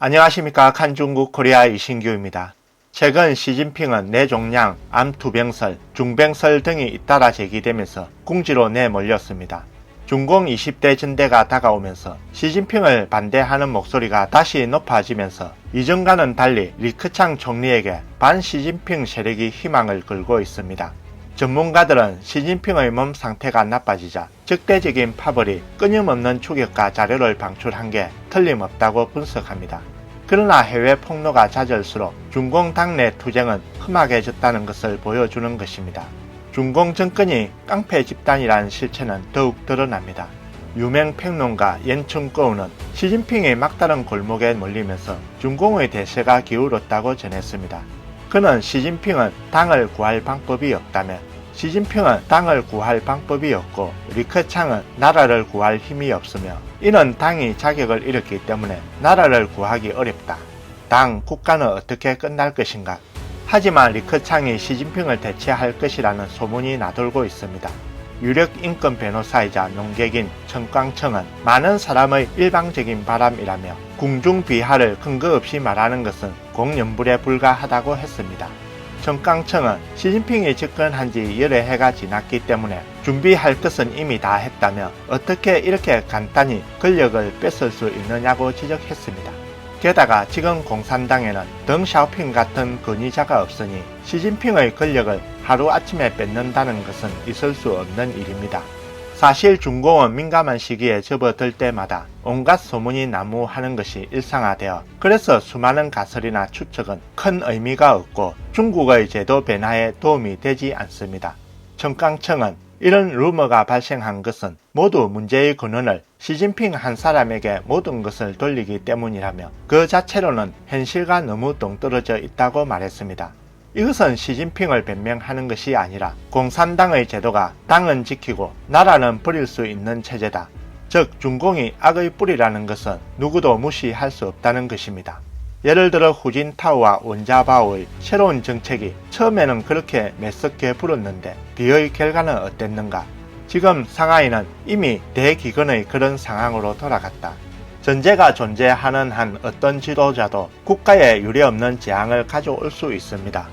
안녕하십니까. 칸중국 코리아 이신규입니다. 최근 시진핑은 뇌종양, 암투병설, 중병설 등이 잇따라 제기되면서 궁지로 내몰렸습니다. 중공 20대 전대가 다가오면서 시진핑을 반대하는 목소리가 다시 높아지면서 이전과는 달리 리크창 총리에게 반시진핑 세력이 희망을 걸고 있습니다. 전문가들은 시진핑의 몸 상태가 나빠지자 적대적인 파벌이 끊임없는 추격과 자료를 방출한 게 틀림없다고 분석합니다. 그러나 해외 폭로가 잦을수록 중공 당내 투쟁은 험악해졌다는 것을 보여주는 것입니다. 중공 정권이 깡패 집단이라는 실체는 더욱 드러납니다. 유명 평론가 연춘꺼우는 시진핑이 막다른 골목에 몰리면서 중공의 대세가 기울었다고 전했습니다. 그는 시진핑은 당을 구할 방법이 없다며 시진핑은 당을 구할 방법이 없고 리크창은 나라를 구할 힘이 없으며 이는 당이 자격을 잃었기 때문에 나라를 구하기 어렵다. 당, 국가는 어떻게 끝날 것인가? 하지만 리크창이 시진핑을 대체할 것이라는 소문이 나돌고 있습니다. 유력 인권 변호사이자 농객인 청광청은 많은 사람의 일방적인 바람이라며 궁중비하를 근거 없이 말하는 것은 공연불에 불과하다고 했습니다. 청광청은 시진핑이 집권한 지 여러 해가 지났기 때문에 준비할 것은 이미 다 했다며 어떻게 이렇게 간단히 권력을 뺏을 수 있느냐고 지적했습니다. 게다가 지금 공산당에는 덩샤오핑 같은 권위자가 없으니 시진핑의 권력을 하루아침에 뺏는다는 것은 있을 수 없는 일입니다. 사실 중공은 민감한 시기에 접어들 때마다 온갖 소문이 난무하는 것이 일상화되어 그래서 수많은 가설이나 추측은 큰 의미가 없고 중국의 제도 변화에 도움이 되지 않습니다. 청광청은 이런 루머가 발생한 것은 모두 문제의 근원을 시진핑 한 사람에게 모든 것을 돌리기 때문이라며 그 자체로는 현실과 너무 동떨어져 있다고 말했습니다. 이것은 시진핑을 변명하는 것이 아니라 공산당의 제도가 당은 지키고 나라는 버릴 수 있는 체제다. 즉 중공이 악의 뿌리라는 것은 누구도 무시할 수 없다는 것입니다. 예를 들어 후진타오와 원자바오의 새로운 정책이 처음에는 그렇게 매섭게 불었는데 뒤의 결과는 어땠는가? 지금 상하이는 이미 대기근의 그런 상황으로 돌아갔다. 전제가 존재하는 한 어떤 지도자도 국가에 유례없는 재앙을 가져올 수 있습니다.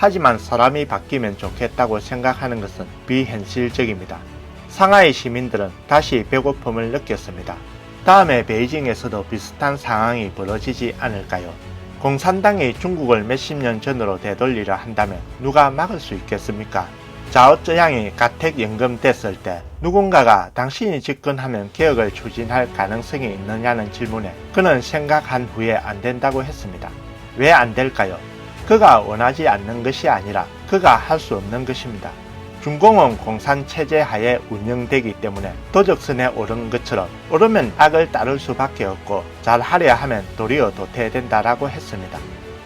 하지만 사람이 바뀌면 좋겠다고 생각하는 것은 비현실적입니다. 상하이 시민들은 다시 배고픔을 느꼈습니다. 다음에 베이징에서도 비슷한 상황이 벌어지지 않을까요? 공산당이 중국을 몇십 년 전으로 되돌리려 한다면 누가 막을 수 있겠습니까? 자오쩌양이 가택연금 됐을 때 누군가가 당신이 집권하면 개혁을 추진할 가능성이 있느냐는 질문에 그는 생각한 후에 안 된다고 했습니다. 왜 안 될까요? 그가 원하지 않는 것이 아니라 그가 할 수 없는 것입니다. 중공은 공산체제 하에 운영되기 때문에 도적선에 오른 것처럼 오르면 악을 따를 수밖에 없고 잘하려 하면 도리어 도태된다라고 했습니다.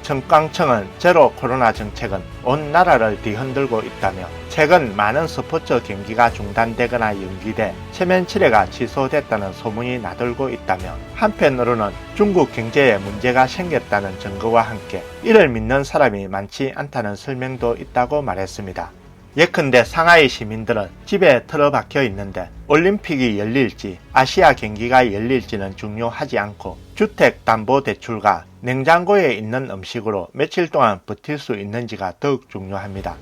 청광청은 제로 코로나 정책은 온 나라를 뒤흔들고 있다며 최근 많은 스포츠 경기가 중단되거나 연기돼 체면 치레가 취소됐다는 소문이 나돌고 있다며 한편으로는 중국 경제에 문제가 생겼다는 증거와 함께 이를 믿는 사람이 많지 않다는 설명도 있다고 말했습니다. 예컨대 상하이 시민들은 집에 틀어박혀 있는데 올림픽이 열릴지 아시아 경기가 열릴지는 중요하지 않고 주택담보대출과 냉장고에 있는 음식으로 며칠 동안 버틸 수 있는지가 더욱 중요합니다.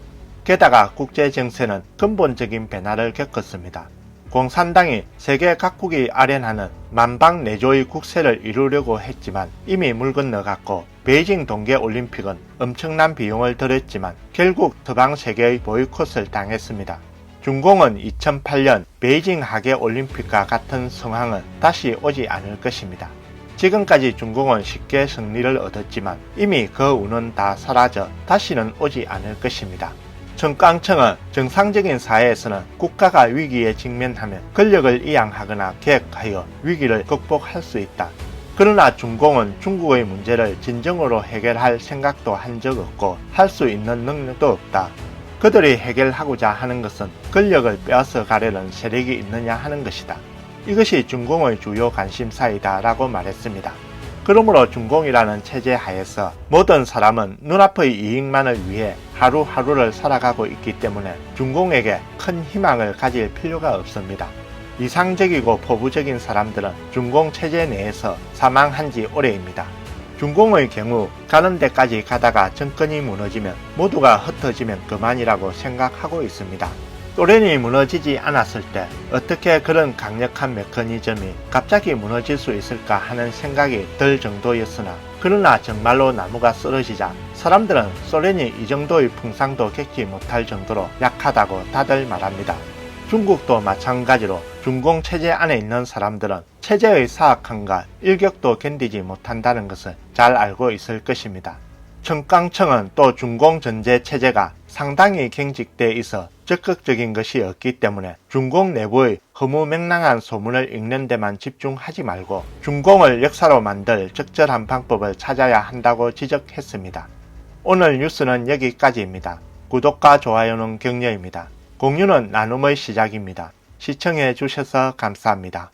게다가 국제정세는 근본적인 변화를 겪었습니다. 공산당이 세계 각국이 아련하는 만방내조의 국세를 이루려고 했지만 이미 물 건너갔고 베이징 동계올림픽은 엄청난 비용을 들였지만 결국 서방 세계의 보이콧을 당했습니다. 중공은 2008년 베이징 하계올림픽과 같은 상황은 다시 오지 않을 것입니다. 지금까지 중공은 쉽게 승리를 얻었지만 이미 그 운은 다 사라져 다시는 오지 않을 것입니다. 청광청은 정상적인 사회에서는 국가가 위기에 직면하면 권력을 이양하거나 개혁하여 위기를 극복할 수 있다. 그러나 중공은 중국의 문제를 진정으로 해결할 생각도 한 적 없고 할 수 있는 능력도 없다. 그들이 해결하고자 하는 것은 권력을 빼앗아 가려는 세력이 있느냐 하는 것이다. 이것이 중공의 주요 관심사이다 라고 말했습니다. 그러므로 중공이라는 체제 하에서 모든 사람은 눈앞의 이익만을 위해 하루하루를 살아가고 있기 때문에 중공에게 큰 희망을 가질 필요가 없습니다. 이상적이고 포부적인 사람들은 중공 체제 내에서 사망한 지 오래입니다. 중공의 경우 가는 데까지 가다가 정권이 무너지면 모두가 흩어지면 그만이라고 생각하고 있습니다. 소련이 무너지지 않았을 때 어떻게 그런 강력한 메커니즘이 갑자기 무너질 수 있을까 하는 생각이 들 정도였으나, 그러나 정말로 나무가 쓰러지자 사람들은 소련이 이 정도의 풍상도 겪지 못할 정도로 약하다고 다들 말합니다. 중국도 마찬가지로 중공 체제 안에 있는 사람들은 체제의 사악함과 일격도 견디지 못한다는 것을 잘 알고 있을 것입니다. 청강청은 또 중공 전제 체제가 상당히 경직돼 있어 적극적인 것이 없기 때문에 중공 내부의 허무맹랑한 소문을 읽는 데만 집중하지 말고 중공을 역사로 만들 적절한 방법을 찾아야 한다고 지적했습니다. 오늘 뉴스는 여기까지입니다. 구독과 좋아요는 격려입니다. 공유는 나눔의 시작입니다. 시청해 주셔서 감사합니다.